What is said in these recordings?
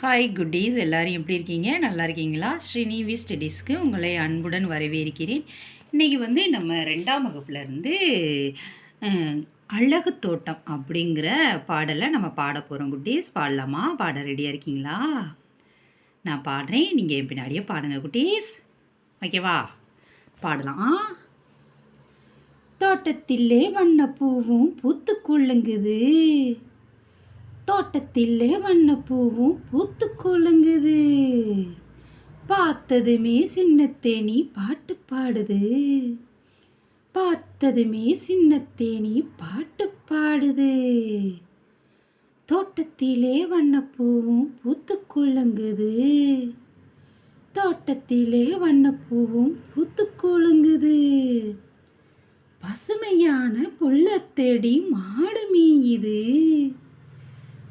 Hi குட்டீஸ், எல்லாரும் எப்படி இருக்கீங்க? நல்லா இருக்கீங்களா? ஸ்ரீனிவி ஸ்டடீஸ்க்கு உங்களை அன்புடன் வரவேற்கிறேன். இன்றைக்கி நம்ம 2ஆம் வகுப்புலேருந்து அழகு தோட்டம் அப்படிங்கிற பாடலை நம்ம பாட போகிறோம். குட்டீஸ், பாடலாமா? பாட ரெடியாக இருக்கீங்களா? நான் பாடுறேன், நீங்கள் என் பின்னாடியே பாடுங்க குட்டீஸ். ஓகேவா? பாடலாம். தோட்டத்திலே வண்ணப்பூவும் பூத்து குலுங்குது, தோட்டத்திலே வண்ணப்பூவும் பூத்து குலுங்குது, பார்த்ததுமே சின்னத்தேனி பாட்டு பாடுது, பார்த்ததுமே சின்னத்தேனி பாட்டு பாடுது. தோட்டத்திலே வண்ணப்பூவும் பூத்து குலுங்குது, தோட்டத்திலே வண்ணப்பூவும் பூத்து குலுங்குது, பசுமையான புல்லைத் தேடி மாடு மேயுது,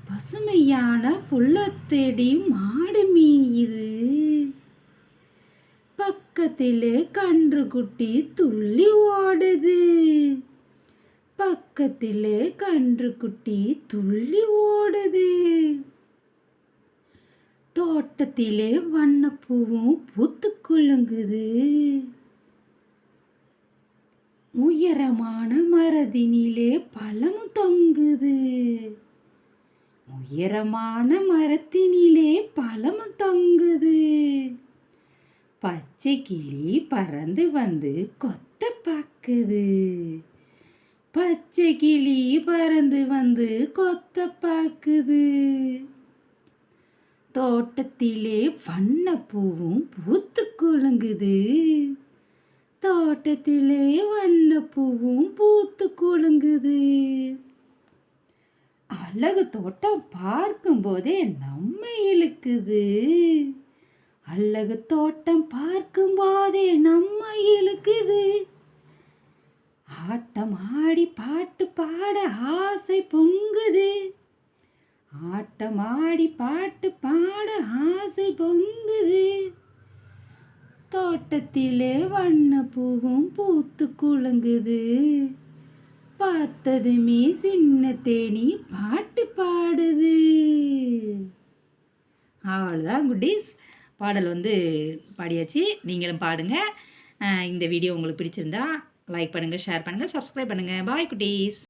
பசுமையான புல்லைத் தேடி மாடு மேயுது, பக்கத்திலே கன்றுக்குட்டி துள்ளி ஓடுது, பக்கத்திலே கன்றுக்குட்டி துள்ளி ஓடுது, தோட்டத்திலே வண்ணப்பூவும் பூத்து குலுங்குது, உயரமான மரத்தினிலே பழமும் தொங்குது, உயரமான மரத்தினிலே பழமும் தொங்குது, பச்சை கிளி பறந்து வந்து கொத்த பார்க்குது, பச்சை கிளி பறந்து வந்து கொத்த பார்க்குது, தோட்டத்திலே வண்ணப்பூவும் பூத்து குலுங்குது, தோட்டத்திலே வண்ணப்பூவும் பூத்து குலுங்குது. அழகு தோட்டம் பார்க்கும்போதே நம்ம இழுக்குது, அழகு தோட்டம் பார்க்கும்போதே நம்ம இழுக்குது, ஆட்டம் ஆடி பாட்டு பாட ஆசை பொங்குது, ஆட்டம் ஆடி பாட்டு பாட ஆசை பொங்குது, தோட்டத்திலே வண்ணப்பூவும் பூத்து குலுங்குது, பார்த்ததுமே சின்னத்தேனி பாட்டு பாடுது. அவ்வளோதான் குட்டீஸ், பாடல் பாடியாச்சு. நீங்களும் பாடுங்க. இந்த வீடியோ உங்களுக்கு பிடிச்சிருந்தா லைக் பண்ணுங்கள், ஷேர் பண்ணுங்கள், சப்ஸ்கிரைப் பண்ணுங்கள். பாய் குட்டீஸ்.